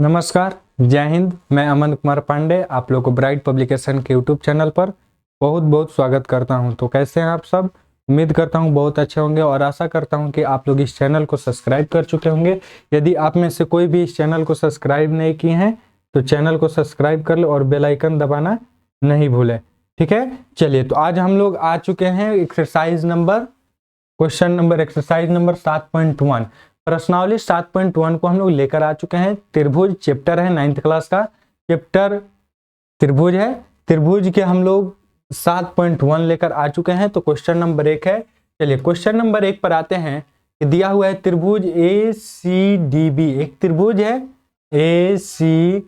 नमस्कार, जय हिंद। मैं अमन कुमार पांडे आप लोग को ब्राइट पब्लिकेशन के यूट्यूब चैनल पर बहुत बहुत स्वागत करता हूं। तो कैसे हैं आप सब? उम्मीद करता हूं बहुत अच्छे होंगे और आशा करता हूं कि आप लोग इस चैनल को सब्सक्राइब कर चुके होंगे। यदि आप में से कोई भी इस चैनल को सब्सक्राइब नहीं किए हैं तो चैनल को सब्सक्राइब कर लो और बेल आइकन दबाना नहीं भूलें। ठीक है, चलिए तो आज हम लोग आ चुके हैं क्वेश्चन नंबर एक्सरसाइज नंबर 7.1 प्रश्नावली 7.1 को हम लोग लेकर आ चुके हैं। त्रिभुज चैप्टर है 9th क्लास का चैप्टर त्रिभुज है। त्रिभुज के हम लोग 7.1 लेकर आ चुके हैं। तो क्वेश्चन नंबर 1 है। चलिए क्वेश्चन नंबर 1 पर आते हैं। दिया हुआ है त्रिभुज ACDB, एक त्रिभुज है ACDB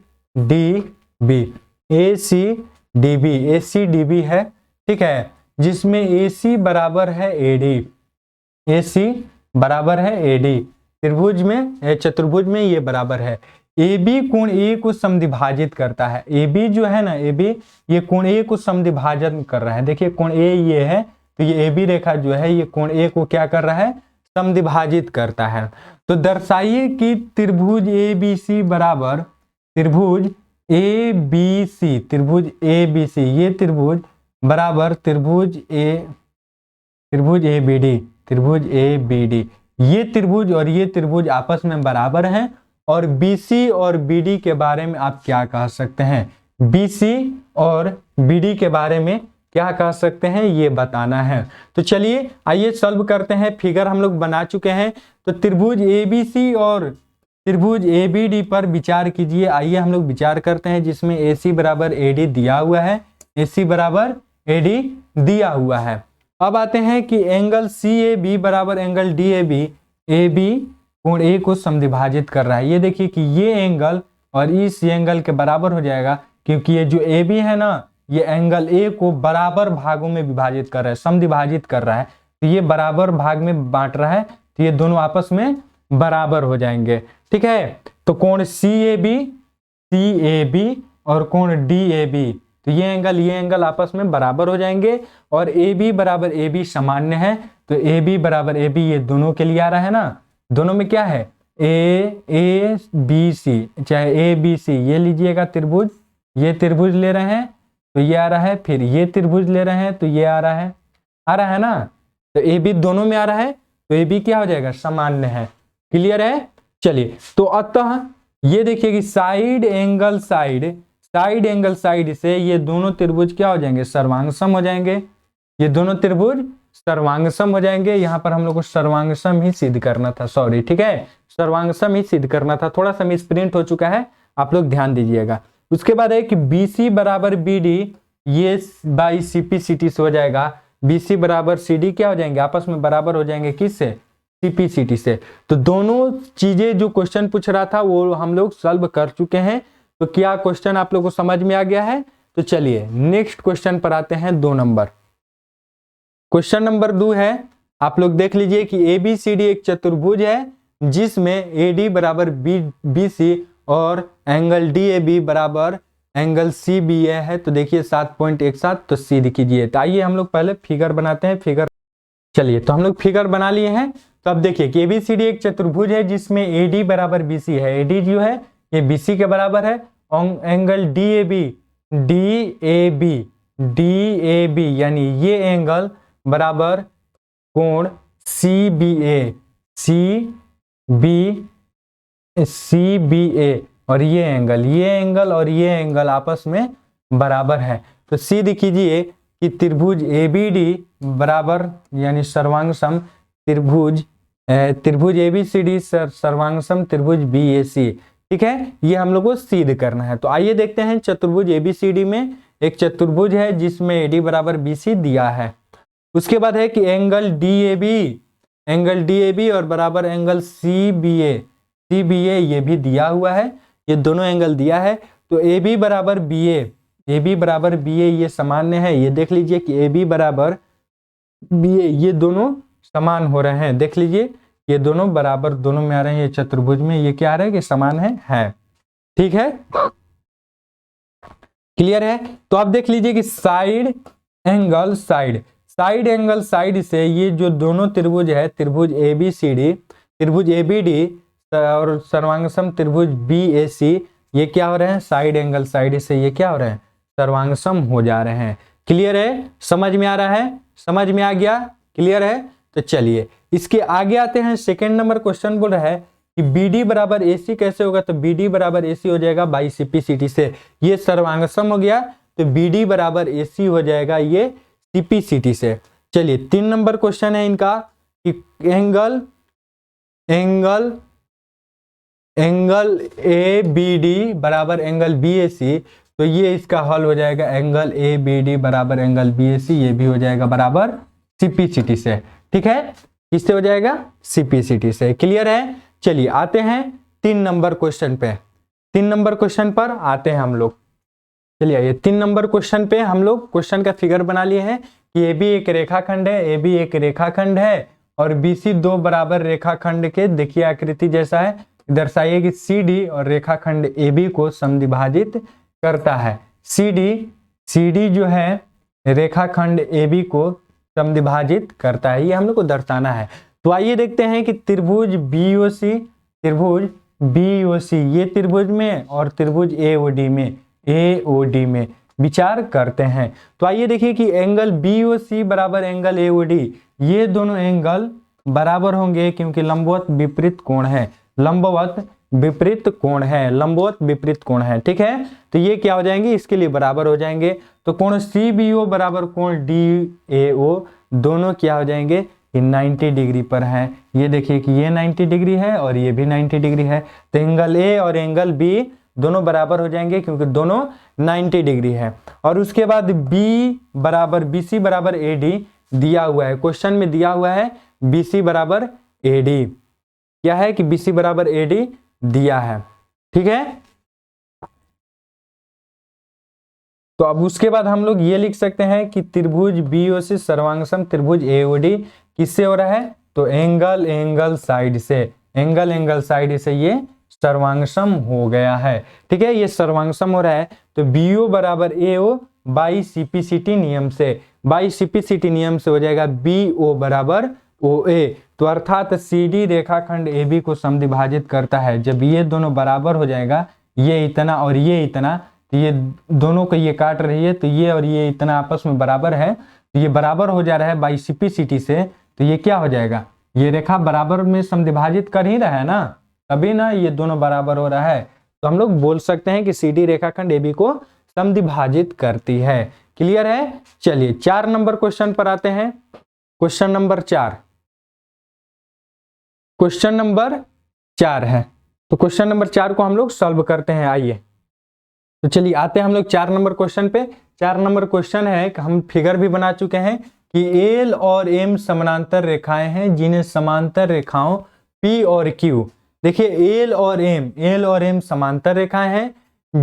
है, ठीक है, जिसमें AC बराबर है AD, AC बराबर है AD। त्रिभुज में चतुर्भुज में ये बराबर है। AB कोण A को समद्विभाजित करता है। AB जो है ना, AB ये कोण A को समद्विभाजन कर रहा है। देखिए कोण A ये है, तो ये AB रेखा जो है ये कोण A को क्या कर रहा है? समद्विभाजित करता है। तो दर्शाइए कि त्रिभुज ABC बराबर त्रिभुज ABC, ये त्रिभुज बराबर त्रिभुज ABD, ये त्रिभुज और ये त्रिभुज आपस में बराबर हैं। और BC और BD के बारे में आप क्या कह सकते हैं? BC और BD के बारे में क्या कह सकते हैं ये बताना है। तो चलिए आइए सॉल्व करते हैं। फिगर हम लोग बना चुके हैं। तो त्रिभुज ABC और त्रिभुज ABD पर विचार कीजिए। आइए हम लोग विचार करते हैं, जिसमें AC बराबर AD दिया हुआ है, AC बराबर AD दिया हुआ है। अब आते हैं कि एंगल CAB बराबर एंगल DAB, AB कोण A को समद्विभाजित कर रहा है। ये देखिए कि ये एंगल और इस एंगल के बराबर हो जाएगा, क्योंकि ये जो AB है ना, ये एंगल A को बराबर भागों में विभाजित कर रहा है, समद्विभाजित कर रहा है। तो ये बराबर भाग में बांट रहा है, तो ये दोनों आपस में बराबर हो जाएंगे। ठीक है, तो कोण CAB और कोण DAB, तो ये एंगल आपस में बराबर हो जाएंगे। और AB बराबर AB सामान्य है, तो AB बराबर AB ये दोनों के लिए आ रहा है ना। दोनों में क्या है? ABC, चाहे ABC ये लीजिएगा त्रिभुज, ये त्रिभुज ले रहे हैं तो ये आ रहा है, फिर ये त्रिभुज ले रहे हैं तो ये आ रहा है ना। तो AB दोनों में आ रहा है, तो AB क्या हो जाएगा? सामान्य है। क्लियर है? चलिए तो अतः ये देखिए कि साइड एंगल साइड से ये दोनों त्रिभुज क्या हो जाएंगे? सर्वांगसम हो जाएंगे। ये दोनों त्रिभुज सर्वांगसम हो जाएंगे। यहाँ पर हम लोग को सर्वांगसम ही सिद्ध करना था, सॉरी, ठीक है, सर्वांगसम ही सिद्ध करना था। थोड़ा सा मिसप्रिंट हो चुका है, आप लोग ध्यान दीजिएगा। उसके बाद है कि BC बराबर BD, ये बाई CPCT से हो जाएगा। BC बराबर CD क्या हो जाएंगे? आपस में बराबर हो जाएंगे, किससे? CPCT से। तो दोनों चीजें जो क्वेश्चन पूछ रहा था वो हम लोग सॉल्व कर चुके हैं। तो क्या क्वेश्चन आप लोगों को समझ में आ गया है? तो चलिए नेक्स्ट क्वेश्चन पर आते हैं। 2 नंबर क्वेश्चन नंबर 2 है। आप लोग देख लीजिए कि ABCD एक चतुर्भुज है, जिसमें AD बराबर BC और एंगल DAB बराबर एंगल CBA है। तो देखिए 7.17, तो सिद्ध कीजिए। तो आइए हम लोग पहले फिगर बनाते हैं। चलिए तो हम लोग फिगर बना लिए हैं। तो अब देखिए कि ABCD एक चतुर्भुज है, जिसमें AD बराबर BC है। AD जो है ये BC के बराबर है। एंगल DAB यानी ये एंगल बराबर कोण CBA और ये एंगल और ये एंगल आपस में बराबर है। तो सिद्ध कीजिए कि त्रिभुज ABD बराबर यानी सर्वांगसम त्रिभुज ABCD सर्वांगसम त्रिभुज BAC। ठीक है, ये हम लोग को सिद्ध करना है। तो आइए देखते हैं। चतुर्भुज ABCD में एक चतुर्भुज है, जिसमें AD बराबर BC दिया है। उसके बाद है कि एंगल DAB और बराबर एंगल CBA ये भी दिया हुआ है। ये दोनों एंगल दिया है। तो AB बराबर BA ये सामान्य है। ये देख लीजिए कि AB बराबर BA ये दोनों समान हो रहे हैं। देख लीजिए ये दोनों बराबर दोनों में आ रहे हैं। ये चतुर्भुज में ये क्या आ रहा है कि समान है। ठीक है, क्लियर है? तो आप देख लीजिए कि साइड एंगल साइड से ये जो दोनों त्रिभुज है, त्रिभुज ABD और सर्वांगसम त्रिभुज BAC ये क्या हो रहे हैं, साइड एंगल साइड से ये क्या हो रहे हैं, सर्वांगसम हो जा रहे हैं। क्लियर है, समझ में आ रहा है, समझ में आ गया, क्लियर है। तो चलिए इसके आगे आते हैं। सेकेंड नंबर क्वेश्चन बोल रहा है कि BD बराबर AC कैसे होगा, तो BD बराबर AC हो जाएगा बाई CPCT से, ये सर्वांगसम हो गया तो BD बराबर AC हो जाएगा ये CPCT से। चलिए 3 नंबर क्वेश्चन है इनका कि एंगल ABD बराबर एंगल BAC, तो ये इसका हल हो जाएगा एंगल ABD बराबर एंगल BAC, ये भी हो जाएगा बराबर CPCT से। ठीक है, किससे हो जाएगा, CPCT से। क्लियर है। चलिए आते हैं 3 नंबर क्वेश्चन पे। 3 नंबर क्वेश्चन पर आते हैं हम लोग। चलिए ये 3 नंबर क्वेश्चन पे हम लोग क्वेश्चन का फिगर बना लिए हैं कि AB एक रेखाखंड है, AB एक रेखाखंड है और BC 2 बराबर रेखाखंड के देखिए आकृति जैसा है, दर्शाइए कि CD और रेखाखंड AB को समद्विभाजित करता है। CD जो है रेखाखंड AB को समद्विभाजित करता है, ये हम लोग को दर्शाना है। तो आइए देखते हैं कि त्रिभुज BOC ये त्रिभुज में और त्रिभुज AOD में विचार करते हैं। तो आइए देखिए कि एंगल BOC बराबर एंगल AOD, ये दोनों एंगल बराबर होंगे क्योंकि लंबवत विपरीत कोण है, लंबवत विपरीत कोण है। ठीक है, तो ये क्या हो जाएंगे, इसके लिए बराबर हो जाएंगे। तो कोण CBO बराबर कोण DAO दोनों क्या हो जाएंगे, ये 90 डिग्री पर है। ये देखिए कि ये 90 डिग्री है और ये भी 90 डिग्री है, तो एंगल A और एंगल B दोनों बराबर हो जाएंगे क्योंकि दोनों 90 डिग्री है। और उसके बाद BC बराबर AD दिया हुआ है, क्वेश्चन में दिया हुआ है BC बराबर AD, क्या है कि BC बराबर AD दिया है। ठीक है, तो अब उसके बाद हम लोग ये लिख सकते हैं कि त्रिभुज BOC सर्वांगसम त्रिभुज AOD किससे हो रहा है, तो एंगल साइड से ये सर्वांगसम हो गया है। ठीक है, ये सर्वांगसम हो रहा है तो BO बराबर AO बाई CPCT नियम से हो जाएगा BO बराबर OA। तो अर्थात CD रेखाखंड AB को समद्विभाजित करता है। जब ये दोनों बराबर हो जाएगा, ये इतना और ये इतना, तो ये दोनों को ये काट रही है, तो ये और ये इतना आपस में बराबर है, तो ये बराबर हो जा रहा है बाई CPCT से, तो ये क्या हो जाएगा, ये रेखा बराबर में समद्विभाजित कर ही रहा है ना, तभी ना ये दोनों बराबर हो रहा है। तो हम लोग बोल सकते हैं कि CD रेखाखंड AB को समद्विभाजित करती है। क्लियर है। चलिए 4 नंबर क्वेश्चन पर आते हैं। क्वेश्चन नंबर 4 है, तो क्वेश्चन नंबर 4 को हम लोग सॉल्व करते हैं। आइए तो चलिए आते हैं हम लोग 4 नंबर क्वेश्चन पे। 4 नंबर क्वेश्चन है कि हम फिगर भी बना चुके हैं कि L और M समानांतर रेखाएं हैं जिन्हें समांतर रेखाओं P और Q, देखिए L और M समांतर रेखाएं हैं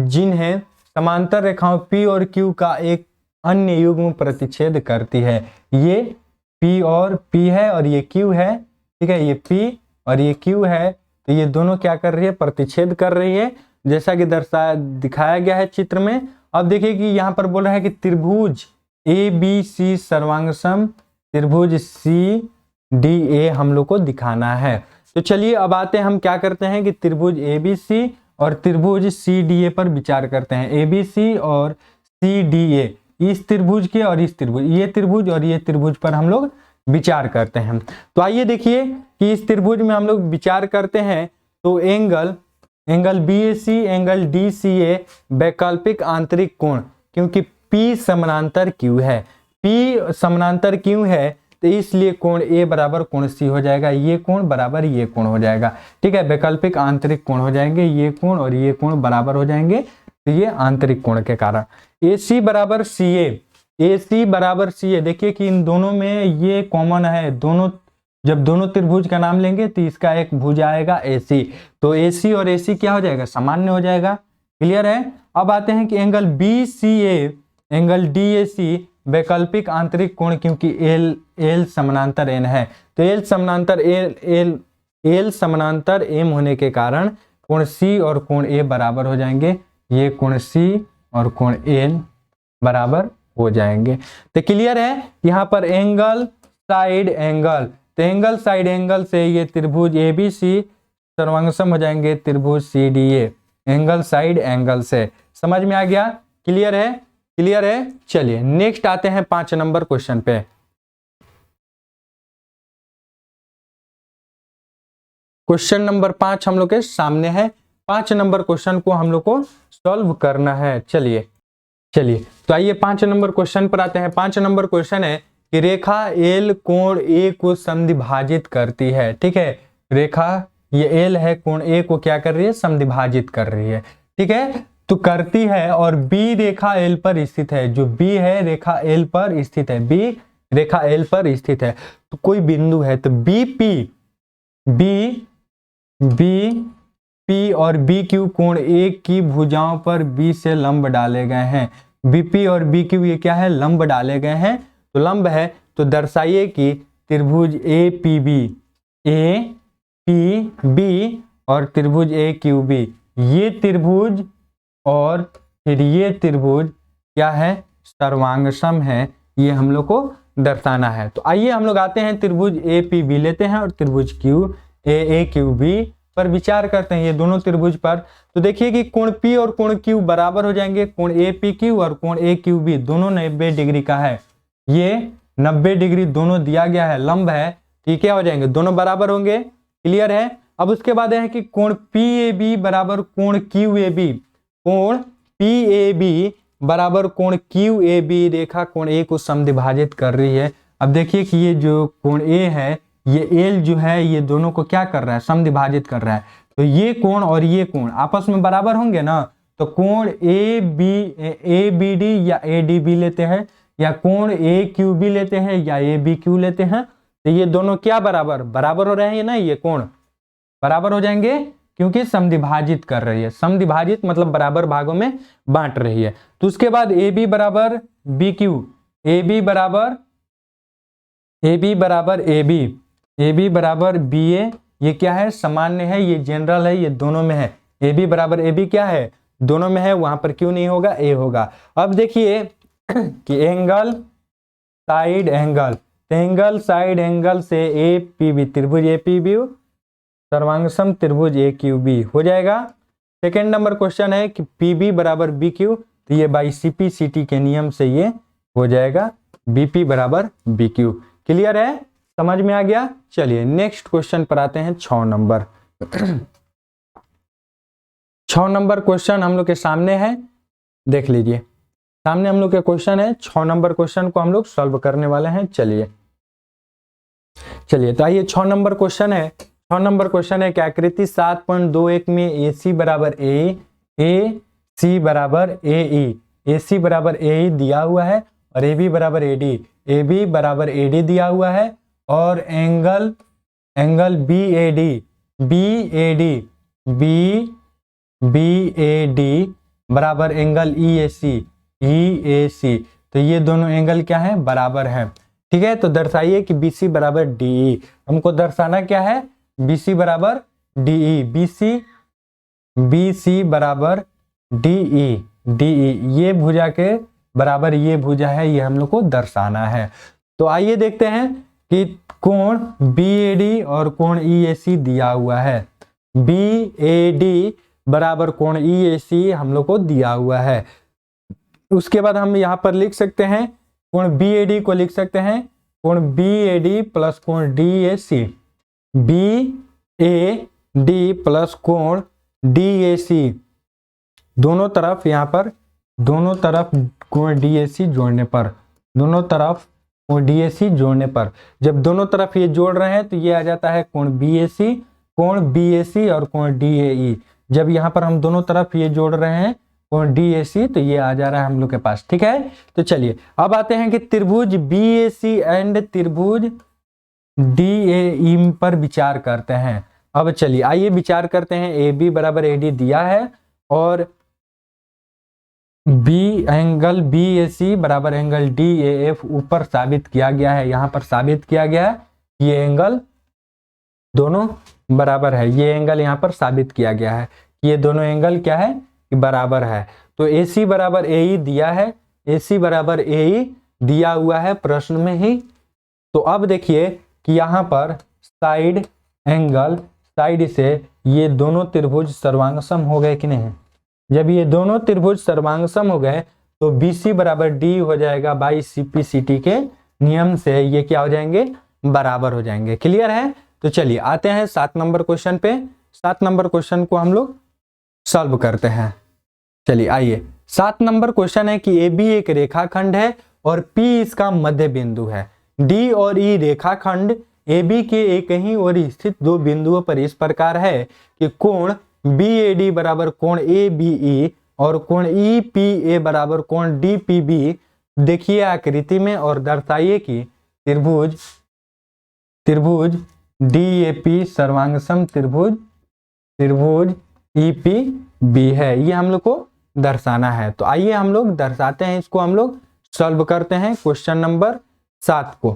जिन्हें समांतर रेखाओं P और Q का एक अन्य युग्म प्रतिच्छेद करती है। ये P और P है और ये Q है। ठीक है, ये P और ये Q है, तो ये दोनों क्या कर रही है, प्रतिच्छेद कर रही है, जैसा कि दिखाया गया है चित्र में। अब देखिए कि यहाँ पर बोल रहा है कि त्रिभुज ABC सर्वांगसम त्रिभुज CDA हम लोग को दिखाना है। तो चलिए अब आते हैं, हम क्या करते हैं कि त्रिभुज ABC और त्रिभुज CDA पर विचार करते हैं। ABC और CDA, इस त्रिभुज के और इस त्रिभुज, ये त्रिभुज और ये त्रिभुज पर हम लोग विचार करते हैं। तो आइए देखिए कि इस त्रिभुज में हम लोग विचार करते हैं तो एंगल BAC एंगल DCA वैकल्पिक आंतरिक कोण, क्योंकि P समानांतर Q है, P समानांतर Q है तो इसलिए कोण A बराबर कोण C हो जाएगा, ये कोण बराबर ये कोण हो जाएगा। ठीक है, वैकल्पिक आंतरिक कोण हो जाएंगे, ये कोण और ये कोण बराबर हो जाएंगे, तो ये आंतरिक कोण के कारण। AC बराबर CA, देखिए कि इन दोनों में ये कॉमन है, दोनों जब दोनों त्रिभुज का नाम लेंगे तो इसका एक भुज आएगा AC, तो AC और AC क्या हो जाएगा, सामान्य हो जाएगा। क्लियर है। अब आते हैं कि एंगल BCA एंगल DAC वैकल्पिक आंतरिक कोण, क्योंकि L समानांतर N है, तो L समानांतर M होने के कारण कोण C और कोण A बराबर हो जाएंगे, ये कोण C और कोण N बराबर हो जाएंगे। तो क्लियर है। यहाँ पर एंगल साइड एंगल, तो एंगल साइड एंगल से ये त्रिभुज ABC सर्वांगसम हो जाएंगे त्रिभुज CDA, एंगल साइड एंगल से। समझ में आ गया? क्लियर है? क्लियर है? चलिए नेक्स्ट आते हैं 5 नंबर क्वेश्चन पे। क्वेश्चन नंबर 5 हम लोग के सामने है। 5 नंबर क्वेश्चन को हम लोग को सॉल्व करना है। चलिए तो आइए 5 नंबर क्वेश्चन पर आते हैं। 5 नंबर क्वेश्चन है कि रेखा एल कोण ए को समद्विभाजित करती है। ठीक है, रेखा ये एल है, कोण ए को क्या कर रही है? समद्विभाजित कर रही है। ठीक है, तो करती है और बी रेखा एल पर स्थित है। जो बी है रेखा एल पर स्थित है, बी रेखा एल पर स्थित है। तो कोई बिंदु है तो बी और बी क्यू कोण ए की भुजाओं पर बी से लंब डाले गए हैं। बीपी और बी क्यू ये क्या है? लंब डाले गए हैं। तो लंब है तो दर्शाइए कि त्रिभुज ए पी बी और त्रिभुज ए क्यू बी, ये त्रिभुज और फिर ये त्रिभुज क्या है? सर्वांगसम है। ये हम लोग को दर्शाना है। तो आइए हम लोग आते हैं त्रिभुज ए पी बी लेते हैं और त्रिभुज क्यू ए क्यू बी पर विचार करते हैं, ये दोनों त्रिभुज पर। तो देखिए कि कोण P और कोण Q बराबर हो जाएंगे। कोण APQ और कोण AQB दोनों 90 डिग्री का है। ये 90 डिग्री दोनों दिया गया है, लंब है। ठीक है, हो जाएंगे, दोनों बराबर होंगे। क्लियर है? अब उसके बाद है कि कोण PAB बराबर कोण QAB, कोण PAB बराबर कोण QAB रेखा कोण A को समद्विभाजित कर रही है। अब देखिए कि ये जो कोण A है, ये एल जो है ये दोनों को क्या कर रहा है? समद्विभाजित कर रहा है। तो ये कोण और ये कोण आपस में बराबर होंगे ना। तो कोण ABD या ADB लेते हैं, या कोण AQB लेते हैं या ABQ लेते हैं। तो ये दोनों क्या बराबर हो रहे हैं ना, ये कोण बराबर हो जाएंगे क्योंकि समद्विभाजित कर रही है। समद्विभाजित मतलब बराबर भागों में बांट रही है। तो उसके बाद AB बराबर BQ, AB बराबर AB बराबर BA, ये क्या है? सामान्य है, ये जनरल है, ये दोनों में है। AB बराबर AB क्या है? दोनों में है, वहां पर क्यों नहीं होगा? A होगा। अब देखिए कि एंगल साइड एंगल से APB, त्रिभुज APB सर्वांगसम त्रिभुज AQB हो जाएगा। सेकेंड नंबर क्वेश्चन है कि PB बराबर BQ, तो ये बाई CP CT के नियम से ये हो जाएगा BP बराबर BQ। क्लियर है? समझ में आ गया? चलिए नेक्स्ट क्वेश्चन पर आते हैं। 6 नंबर 6 नंबर क्वेश्चन हम लोग के सामने है, देख लीजिए। सामने हम लोग के क्वेश्चन है। 6 नंबर क्वेश्चन को हम लोग सॉल्व करने वाले हैं। चलिए तो आइए 6 नंबर क्वेश्चन है। 6 नंबर क्वेश्चन है कि आकृति 7.21 में AC बराबर AC बराबर AE दिया हुआ है और AB बराबर AD दिया हुआ है, और एंगल BAD बराबर एंगल EAC। तो ये दोनों एंगल क्या है? बराबर है। ठीक है, तो दर्शाइए कि BC बराबर DE। हमको दर्शाना क्या है? BC बराबर DE, BC बराबर DE, ये भुजा के बराबर ये भुजा है, ये हम लोग को दर्शाना है। तो आइए देखते हैं कि कोण BAD और कोण EAC दिया हुआ है। BAD बराबर कोण EAC हम लोग को दिया हुआ है। उसके बाद हम यहाँ पर लिख सकते हैं कोण BAD को लिख सकते हैं कोण BAD प्लस कोण DAC, BAD प्लस कोण DAC, दोनों तरफ यहाँ पर कोण DAC जोड़ने पर, कोण DAC जोड़ने पर, जब दोनों तरफ ये जोड़ रहे हैं तो ये आ जाता है कोण BAC और कोण DAE। जब यहाँ पर हम दोनों तरफ ये जोड़ रहे हैं कोण DAC तो ये आ जा रहा है हम लोग के पास। ठीक है, तो चलिए अब आते हैं कि त्रिभुज BAC एंड त्रिभुज DAE पर विचार करते हैं। अब चलिए आइए विचार करते हैं। AB बराबर AD दिया है और एंगल BAC बराबर एंगल DAF ऊपर साबित किया गया है। यहाँ पर साबित किया गया है ये एंगल दोनों बराबर है। ये एंगल यहाँ पर साबित किया गया है कि ये दोनों एंगल क्या है? बराबर है। तो AC बराबर AE दिया है, AC बराबर AE दिया हुआ है प्रश्न में ही। तो अब देखिए कि यहाँ पर साइड से ये दोनों त्रिभुज सर्वांगसम हो गए कि नहीं। जब ये दोनों त्रिभुज सर्वांगसम हो गए तो BC बराबर D हो जाएगा बाई CPCT के नियम से ये क्या हो जाएंगे, बराबर हो जाएंगे। क्लियर है। तो चलिए आते हैं 7 नंबर क्वेश्चन पे। 7 नंबर क्वेश्चन को हम लोग सॉल्व करते हैं। चलिए आइए, 7 नंबर क्वेश्चन है कि AB एक रेखाखंड है और P इसका मध्य बिंदु है। D और E रेखाखंड AB के एक ही ओर स्थित दो बिंदुओं पर इस प्रकार है कि कोण BAD बराबर कोण ABE और कोण EPA बराबर कोण DPB देखिए आकृति में और दर्शाइए कि त्रिभुज DAP सर्वांगसम त्रिभुज EPB है। ये हम लोग को दर्शाना है। तो आइए हम लोग दर्शाते हैं, इसको हम लोग सॉल्व करते हैं क्वेश्चन नंबर 7 को।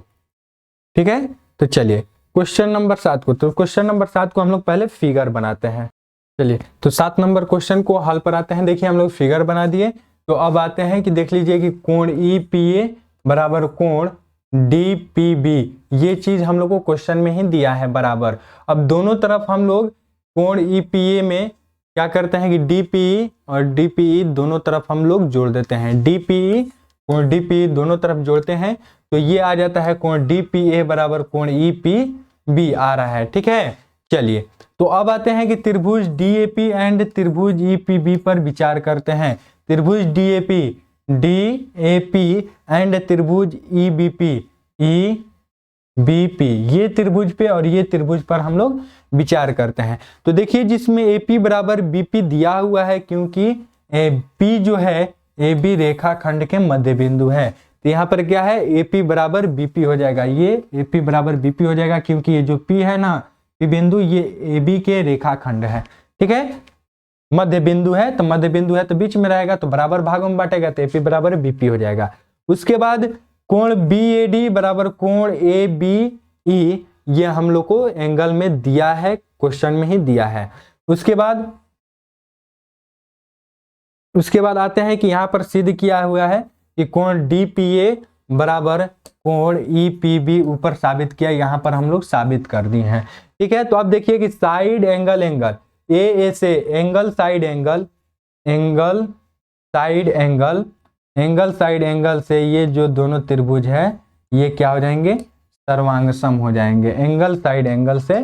ठीक है, तो चलिए क्वेश्चन नंबर 7 को, तो क्वेश्चन नंबर 7 को हम लोग पहले फिगर बनाते हैं। चलिए तो 7 नंबर क्वेश्चन को हल पर आते हैं। देखिए हम लोग फिगर बना दिए। तो अब आते हैं कि देख लीजिए कि कोण EPA बराबर कोण DPB, ये चीज हम लोग को क्वेश्चन में ही दिया है बराबर। अब दोनों तरफ हम लोग कोण EPA में क्या करते हैं कि DPE और DPE दोनों तरफ हम लोग जोड़ देते हैं। DPE कोण DPE दोनों तरफ जोड़ते हैं तो ये आ जाता है कोण DPA बराबर कोण EPB आ रहा है। ठीक है, चलिए तो अब आते हैं कि त्रिभुज DAP एंड त्रिभुज EPB पर विचार करते हैं। त्रिभुज DAP एंड त्रिभुज EBP ये त्रिभुज पे और ये त्रिभुज पर हम लोग विचार करते हैं। तो देखिए जिसमें AP बराबर BP दिया हुआ है, क्योंकि P जो है AB रेखाखंड के मध्य बिंदु है, तो यहाँ पर क्या है AP बराबर BP हो जाएगा। ये AP बराबर BP हो जाएगा क्योंकि ये जो P है ना, P बिंदु ये AB के रेखाखंड है। ठीक है, मध्य बिंदु है तो मध्य बिंदु है तो बीच में रहेगा तो बराबर भागों में बांटेगा तो AP बराबर BP हो जाएगा। उसके बाद कोण BAD बराबर कोण ABE, ये हम लोग को एंगल में दिया है, क्वेश्चन में ही दिया है। उसके बाद आते हैं कि यहाँ पर सिद्ध किया हुआ है कि कोण DPA बराबर कोण EPB ऊपर साबित किया, यहाँ पर हम लोग साबित कर दिए हैं। ठीक है, तो अब देखिए कि साइड एंगल AA से एंगल साइड एंगल से ये जो दोनों त्रिभुज है ये क्या हो जाएंगे, सर्वांगसम हो जाएंगे। एंगल साइड एंगल से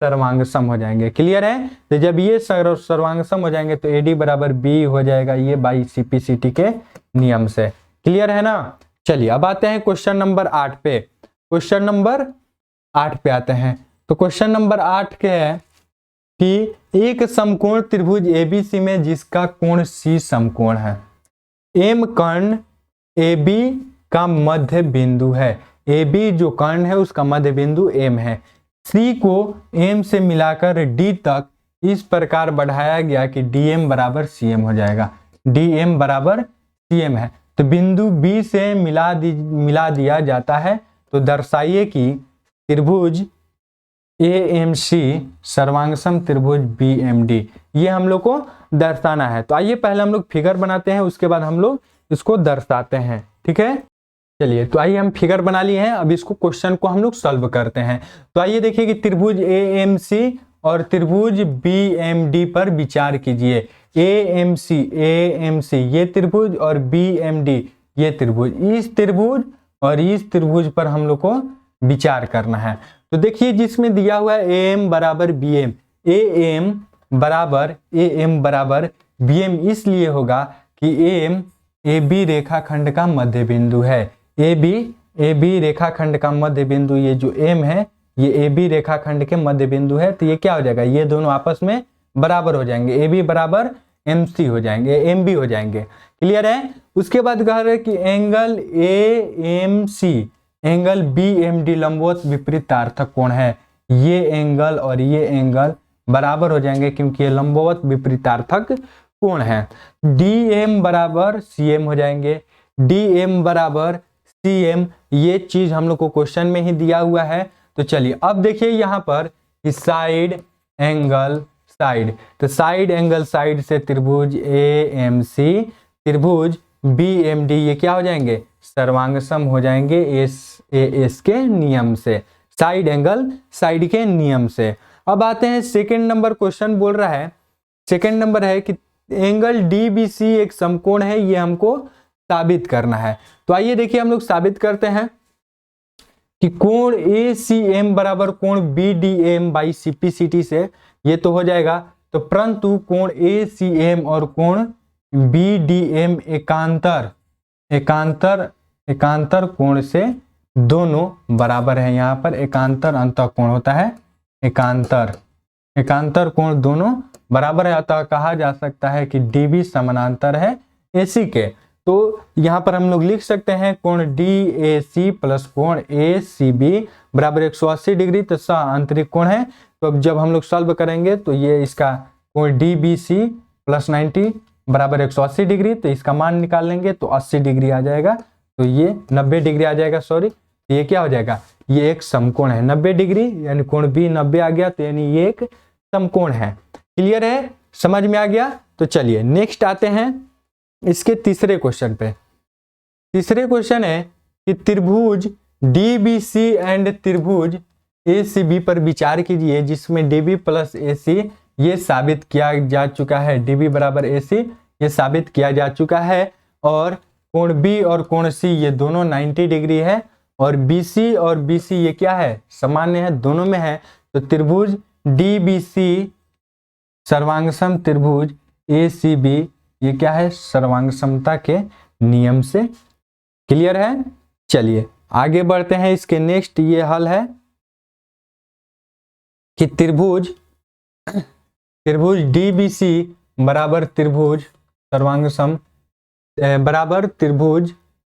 सर्वांगसम हो जाएंगे। क्लियर है। तो जब ये सर्वांगसम हो जाएंगे तो AD बराबर B हो जाएगा, ये बाई CPCT के नियम से। क्लियर है ना। चलिए अब आते हैं क्वेश्चन नंबर 8 पे। क्वेश्चन नंबर 8 पे आते हैं। तो क्वेश्चन नंबर 8 के है कि एक समकोण त्रिभुज ABC में जिसका कोण C समकोण है, M कर्ण AB का मध्य बिंदु है। AB जो कर्ण है उसका मध्य बिंदु M है। C को M से मिलाकर D तक इस प्रकार बढ़ाया गया कि DM बराबर CM हो जाएगा। DM बराबर CM है तो बिंदु B से मिला दिया जाता है। तो दर्शाइए कि त्रिभुज AMC सर्वांगसम त्रिभुज BMD, ये हम लोग को दर्शाना है। तो आइए पहले हम लोग फिगर बनाते हैं, उसके बाद हम लोग इसको दर्शाते हैं। ठीक है, चलिए तो आइए हम फिगर बना लिए हैं, अब इसको क्वेश्चन को हम लोग सॉल्व करते हैं। तो आइए देखिए कि त्रिभुज AMC और त्रिभुज BMD पर विचार कीजिए। AMC ये त्रिभुज और BMD ये त्रिभुज, इस त्रिभुज और इस त्रिभुज पर हम लोग को विचार करना है। तो देखिए जिसमें दिया हुआ है AM बराबर BM, AM बराबर BM इसलिए होगा कि AM AB रेखाखंड का मध्य बिंदु है। AB रेखाखंड का मध्य बिंदु, ये जो M है ये AB रेखाखंड के मध्य बिंदु है। तो ये क्या हो जाएगा, ये दोनों आपस में बराबर हो जाएंगे। AB बराबर MC हो जाएंगे, MB हो जाएंगे। क्लियर है। उसके बाद कह रहे कि एंगल AMC एंगल BMD लंबवत विपरीतार्थक कोण है। ये एंगल और ये एंगल बराबर हो जाएंगे क्योंकि ये लंबवत विपरीतार्थक कोण है। DM बराबर CM हो जाएंगे। DM बराबर CM, ये चीज हम लोग को क्वेश्चन में ही दिया हुआ है। तो चलिए अब देखिए यहाँ पर कि साइड एंगल साइड, तो साइड एंगल साइड से त्रिभुज AMC त्रिभुज BMD ये क्या हो जाएंगे, सर्वांगसम हो जाएंगे AS के नियम से, साइड एंगल साइड के नियम से। अब आते हैं सेकंड नंबर क्वेश्चन बोल रहा है, सेकंड नंबर है कि एंगल DBC एक समकोण है, ये हमको साबित करना है। तो आइए देखिए हम लोग साबित करते हैं कि कोण ACM बराबर कोण BDM बाई CPCT से, ये तो हो जाएगा। तो परंतु कोण ACM और कोण BDM एकांतर कोण से दोनों बराबर है। यहाँ पर एकांतर अंतः कोण होता है, एकांतर कोण दोनों बराबर है, अतः कहा जा सकता है कि DB समानांतर है AC के। तो यहाँ पर हम लोग लिख सकते हैं कोण DAC प्लस कोण ACB बराबर 180 डिग्री, तो सह आंतरिक कोण है। तो अब जब हम लोग सॉल्व करेंगे तो ये इसका कोण DBC प्लस 90 बराबर 180 डिग्री, तो इसका मान निकाल लेंगे तो 80 डिग्री आ जाएगा, तो ये 90 डिग्री आ जाएगा, सॉरी। तो ये क्या हो जाएगा, ये एक समकोण है 90 डिग्री, यानी कोण B 90 आ गया, तो यानी ये एक समकोण है। क्लियर है, समझ में आ गया। तो चलिए नेक्स्ट आते हैं इसके तीसरे क्वेश्चन पे। तीसरे क्वेश्चन है कि त्रिभुज DBC एंड त्रिभुज ACB पर विचार कीजिए, जिसमें DB प्लस AC ये साबित किया जा चुका है, DB बराबर AC ये साबित किया जा चुका है, और कोण B और कोण C ये दोनों 90 डिग्री है, और BC और BC ये क्या है, सामान्य है, दोनों में है। तो त्रिभुज DBC सर्वांगसम त्रिभुज ACB ये क्या है, सर्वांग समता के नियम से। क्लियर है। चलिए आगे बढ़ते हैं, इसके नेक्स्ट ये हल है कि त्रिभुज DBC बराबर त्रिभुज सर्वांगसम बराबर त्रिभुज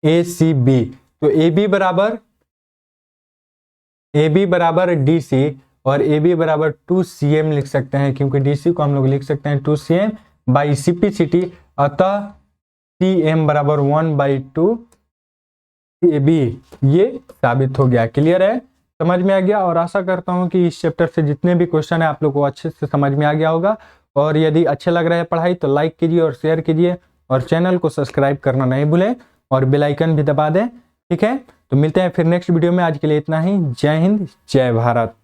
ACB। तो AB बराबर DC और AB बराबर 2cm लिख सकते हैं, क्योंकि DC को हम लोग लिख सकते हैं 2cm बाई CPCT, अतः CM बराबर 1/2 AB ये साबित हो गया। क्लियर है, समझ में आ गया। और आशा करता हूं कि इस चैप्टर से जितने भी क्वेश्चन है आप लोग को अच्छे से समझ में आ गया होगा। और यदि अच्छे लग रहा है पढ़ाई तो लाइक कीजिए और शेयर कीजिए, और चैनल को सब्सक्राइब करना नहीं भूलें, और बेल आइकन भी दबा दें। ठीक है, तो मिलते हैं फिर नेक्स्ट वीडियो में। आज के लिए इतना ही। जय हिंद, जय भारत।